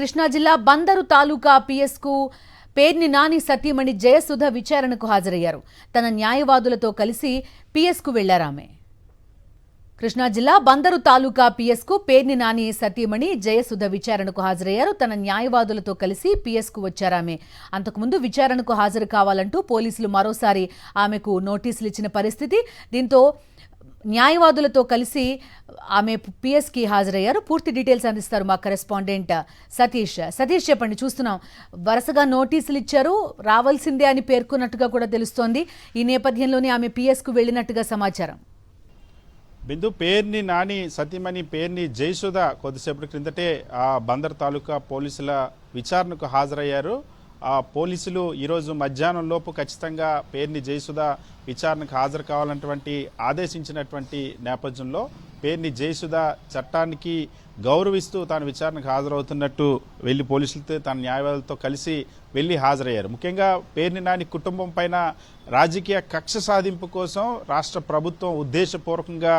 కృష్ణా జిల్లా బందరు తాలూకా పిఎస్కు పేర్ని నాని సతీమణి జయసుధ విచారణకు హాజరయ్యారు. తన న్యాయవాదులతో కలిసి పిఎస్కు వెళ్లారామె. కృష్ణా జిల్లా బందరు తాలూకా పిఎస్కు పేర్ని నాని సతీమణి జయసుధ విచారణకు హాజరయ్యారు. తన న్యాయవాదులతో కలిసి పిఎస్కు వచ్చారామె. అంతకుముందు విచారణకు హాజరు కావాలంటూ పోలీసులు మరోసారి ఆమెకు నోటీసులు ఇచ్చిన పరిస్థితి. దీంతో న్యాయవాదులతో కలిసి ఆమె పిఎస్కి హాజరయ్యారు. పూర్తి డీటెయిల్స్ అందిస్తారు మా కరెస్పాండెంట్ సతీష్. సతీష్ చెప్పండి. చూస్తున్నాం వరుసగా నోటీసులు ఇచ్చారు, రావాల్సిందే అని పేర్కొన్నట్టుగా కూడా తెలుస్తోంది. ఈ నేపథ్యంలోనే ఆమె పిఎస్కు వెళ్ళినట్టుగా సమాచారం. బిందు పేర్ని నాని సతీమణి పేర్ని జయసుధ కొద్దిసేపటి క్రిందటే ఆ బందర్ తాలూకా పోలీసుల విచారణకు హాజరయ్యారు. ఆ పోలీసులు ఈరోజు మధ్యాహ్నం లోపు ఖచ్చితంగా పేర్ని జయసుధ విచారణకు హాజరు కావాలన్నటువంటి ఆదేశించినటువంటి నేపథ్యంలో పేర్ని జయసుధ చట్టానికి గౌరవిస్తూ తాను విచారణకు హాజరవుతున్నట్టు వెళ్ళి పోలీసులతో తన న్యాయవాదులతో కలిసి వెళ్ళి హాజరయ్యారు. ముఖ్యంగా పేర్ని నాని కుటుంబం పైన రాజకీయ కక్ష సాధింపు కోసం రాష్ట్ర ప్రభుత్వం ఉద్దేశపూర్వకంగా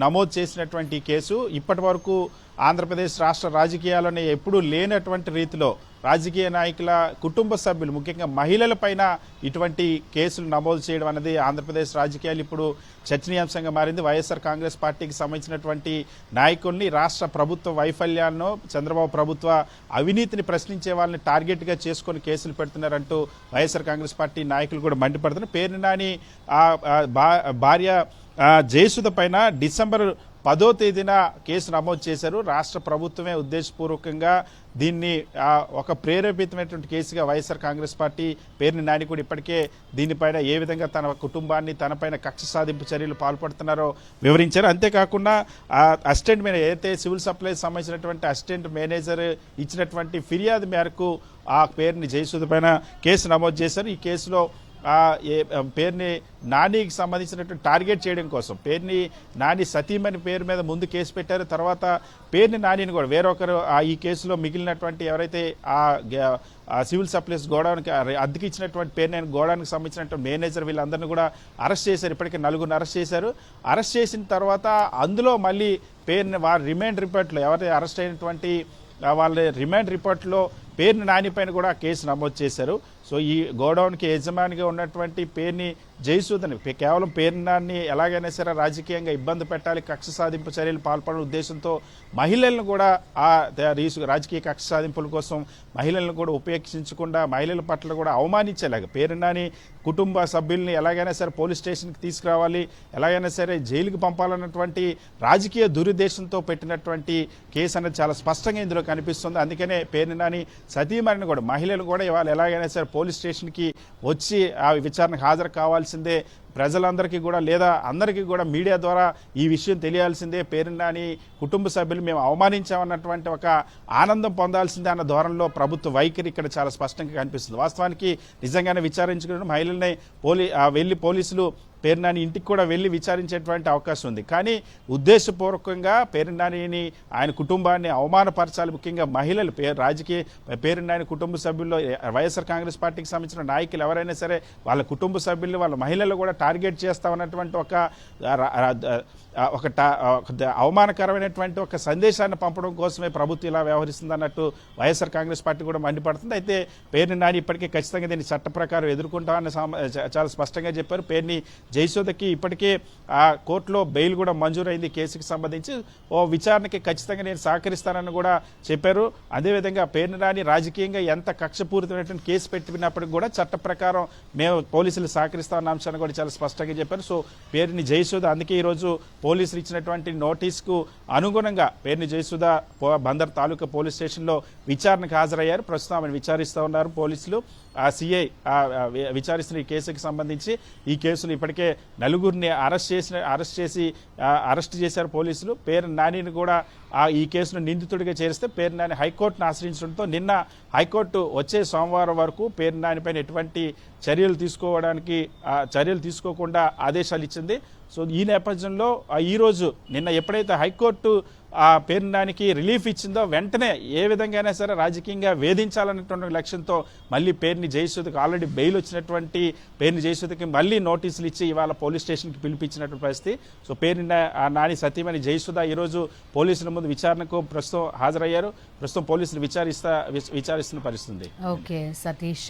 నమోదు చేసినటువంటి కేసు ఇప్పటి వరకు ఆంధ్రప్రదేశ్ రాష్ట్ర రాజకీయాల్లోనే ఎప్పుడూ లేనటువంటి రీతిలో రాజకీయ నాయకుల కుటుంబ సభ్యులు ముఖ్యంగా మహిళలపైన ఇటువంటి కేసులు నమోదు చేయడం అనేది ఆంధ్రప్రదేశ్ రాజకీయాలు ఇప్పుడు చర్చనీయాంశంగా మారింది. వైఎస్ఆర్ కాంగ్రెస్ పార్టీకి సంబంధించినటువంటి నాయకుల్ని రాష్ట్ర ప్రభుత్వ వైఫల్యాలను చంద్రబాబు ప్రభుత్వ అవినీతిని ప్రశ్నించే వాళ్ళని టార్గెట్గా చేసుకొని కేసులు పెడుతున్నారంటూ వైఎస్ఆర్ కాంగ్రెస్ పార్టీ నాయకులు కూడా మండిపడుతున్నారు. పేర్ని నాని భార్య జయసుధ పైన డిసెంబర్ 10వ తేదీన కేసు నమోదు చేశారు. రాష్ట్ర ప్రభుత్వమే ఉద్దేశపూర్వకంగా దీన్ని ఒక ప్రేరేపితమైనటువంటి కేసుగా వైఎస్ఆర్ కాంగ్రెస్ పార్టీ పేర్ని నాని కూడా ఇప్పటికే దీనిపైన ఏ విధంగా తన కుటుంబాన్ని తనపైన కక్ష సాధింపు చర్యలు పాల్పడుతున్నారో వివరించారు. అంతేకాకుండా అసిస్టెంట్ మేనేజర్ ఏదైతే సివిల్ సప్లైస్ సంబంధించినటువంటి అసిస్టెంట్ మేనేజర్ ఇచ్చినటువంటి ఫిర్యాదు మేరకు ఆ పేర్ని జయసుధ పైన కేసు నమోదు చేశారు. ఈ కేసులో పేర్ని నానికి సంబంధించినటువంటి టార్గెట్ చేయడం కోసం పేర్ని నాని సతీమణి పేరు మీద ముందు కేసు పెట్టారు. తర్వాత పేర్ని నానిని కూడా వేరొకరు ఈ కేసులో మిగిలినటువంటి ఎవరైతే ఆ సివిల్ సప్లైస్ గోడౌన్కి అద్దెకి ఇచ్చినటువంటి పేర్ని గోడౌన్కి సంబంధించినటువంటి మేనేజర్ వీళ్ళందరినీ కూడా అరెస్ట్ చేశారు. ఇప్పటికే 4 అరెస్ట్ చేశారు. అరెస్ట్ చేసిన తర్వాత అందులో మళ్ళీ పేర్ని వారి రిమాండ్ రిపోర్ట్లో ఎవరైతే అరెస్ట్ అయినటువంటి వాళ్ళ రిమాండ్ రిపోర్ట్లో పేర్ని నాని పైన కూడా కేసు నమోదు చేశారు. సో ఈ గోడౌన్కి యజమానిగా ఉన్నటువంటి పేర్ని జయసుధని కేవలం పేర్ని నాని ఎలాగైనా సరే రాజకీయంగా ఇబ్బంది పెట్టాలి, కక్ష సాధింపు చర్యలు పాల్పడే ఉద్దేశంతో మహిళలను కూడా రాజకీయ కక్ష సాధింపుల కోసం మహిళలను కూడా ఉపేక్షించకుండా మహిళల పట్ల కూడా అవమానించేలాగా పేర్ని నాని కుటుంబ సభ్యుల్ని ఎలాగైనా సరే పోలీస్ స్టేషన్కి తీసుకురావాలి, ఎలాగైనా సరే జైలుకి పంపాలన్నటువంటి రాజకీయ దురుద్దేశంతో పెట్టినటువంటి కేసు అనేది చాలా స్పష్టంగా ఇందులో కనిపిస్తుంది. అందుకనే పేర్ని నాని సతీమణిని కూడా మహిళలు కూడా ఇవాళ ఎలాగైనా సరే పోలీస్ స్టేషన్కి వచ్చి ఆ విచారణకు హాజరు కావాల్సిందే, ప్రజలందరికీ కూడా లేదా అందరికీ కూడా మీడియా ద్వారా ఈ విషయం తెలియాల్సిందే, పేర్ని నాని కుటుంబ సభ్యులు మేము అవమానించామన్నటువంటి ఒక ఆనందం పొందాల్సిందే అన్న ధోరణిలో ప్రభుత్వ వైఖరి ఇక్కడ చాలా స్పష్టంగా కనిపిస్తుంది. వాస్తవానికి నిజంగానే విచారించుకున్న మహిళల్ని వెళ్ళి పోలీసులు పేర్ని నాని ఇంటికి కూడా వెళ్ళి విచారించేటువంటి అవకాశం ఉంది. కానీ ఉద్దేశపూర్వకంగా పేర్ని నానిని ఆయన కుటుంబాన్ని అవమానపరచాలి, ముఖ్యంగా మహిళలు పేర్ని నాని కుటుంబ సభ్యుల్లో వైఎస్ఆర్ కాంగ్రెస్ పార్టీకి సంబంధించిన నాయకులు ఎవరైనా సరే వాళ్ళ కుటుంబ సభ్యులు వాళ్ళ మహిళలు కూడా టార్గెట్ చేస్తామన్నటువంటి ఒక అవమానకరమైనటువంటి ఒక సందేశాన్ని పంపడం కోసమే ప్రభుత్వం ఇలా వ్యవహరిస్తుంది అన్నట్టు వైఎస్ఆర్ కాంగ్రెస్ పార్టీ కూడా మండిపడుతుంది. అయితే పేర్ని నాని ఇప్పటికే ఖచ్చితంగా దీన్ని చట్ట ప్రకారం ఎదుర్కొంటామని చాలా స్పష్టంగా చెప్పారు. పేర్ని జయసుధకి ఇప్పటికే ఆ కోర్టులో బెయిల్ కూడా మంజూరైంది. కేసుకి సంబంధించి విచారణకి ఖచ్చితంగా నేను సహకరిస్తానని కూడా చెప్పారు. అదేవిధంగా పేర్ని నాని రాజకీయంగా ఎంత కక్షపూరితమైనటువంటి కేసు పెట్టినప్పటికి కూడా చట్ట ప్రకారం మేము పోలీసులు సహకరిస్తామన్న అంశాన్ని కూడా చాలా స్పష్టంగా చెప్పారు. సో పేర్ని జయసుధ అందుకే ఈరోజు పోలీసులు ఇచ్చినటువంటి నోటీస్కు అనుగుణంగా పేర్ని జయసుధ బందర్ తాలూకా పోలీస్ స్టేషన్లో విచారణకు హాజరయ్యారు. ప్రస్తుతం ఆమెను విచారిస్తూ ఉన్నారు పోలీసులు. సిఐ విచారిస్తున్న ఈ కేసుకి సంబంధించి ఈ కేసులు ఇప్పటికే 4 అరెస్ట్ చేశారు పోలీసులు. పేర్ని నానిని కూడా ఈ కేసును నిందితుడిగా చేరిస్తే పేర్ని నాని హైకోర్టును ఆశ్రయించడంతో నిన్న హైకోర్టు వచ్చే సోమవారం వరకు పేర్ని నాని పైన ఎటువంటి చర్యలు తీసుకోకుండా ఆదేశాలు ఇచ్చింది. సో ఈ నేపథ్యంలో ఈరోజు నిన్న ఎప్పుడైతే హైకోర్టు ఆ పేర్ని నానికి రిలీఫ్ ఇచ్చిందో వెంటనే ఏ విధంగా సరే రాజకీయంగా వేధించాలనేటువంటి లక్ష్యంతో మళ్ళీ పేర్ని జయసుధకి ఆల్రెడీ బెయిల్ వచ్చినటువంటి పేర్ని జయసుధకి మళ్ళీ నోటీసులు ఇచ్చి ఇవాళ పోలీస్ స్టేషన్కి పిలిపించినటువంటి పరిస్థితి. సో పేర్ని నాని సతీమణి జయసుధ ఈరోజు పోలీసుల ముందు విచారణకు ప్రస్తుతం హాజరయ్యారు. ప్రస్తుతం పోలీసులు విచారిస్తున్న పరిస్థితి. Okay Satish,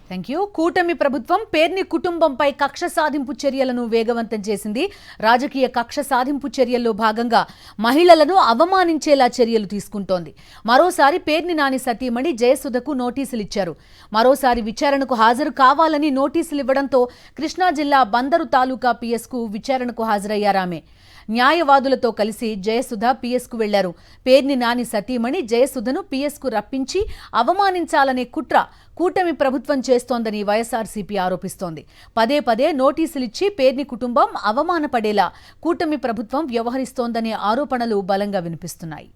thank you. కూటమి ప్రభుత్వం పేర్ని కుటుంబంపై కక్ష సాధింపు చర్యలను వేగవంతం చేసింది. రాజకీయ కక్ష సాధింపు చర్యల్లో భాగంగా మహిళలను అవమానించేలా చర్యలు తీసుకుంటోంది. మరోసారి పేర్ని నాని సతీమణి జయసుధకు నోటీసులు ఇచ్చారు. మరోసారి విచారణకు హాజరు కావాలని నోటీసులు ఇవ్వడంతో కృష్ణా జిల్లా బందరు తాలూకా పిఎస్కు విచారణకు హాజరయ్యారామె. న్యాయవాదులతో కలిసి జయసుధ పిఎస్కు వెళ్లారు. పేర్ని నాని సతీమణి జయసుధను పిఎస్కు రప్పించి అవమానించాలనే కుట్ర కూటమి ప్రభుత్వం చేస్తోందని వైఎస్ఆర్సీపీ ఆరోపిస్తోంది. పదే పదే నోటీసులిచ్చి పేర్ని కుటుంబం అవమానపడేలా కూటమి ప్రభుత్వం వ్యవహరిస్తోందనే ఆరోపణలు బలంగా వినిపిస్తున్నాయి.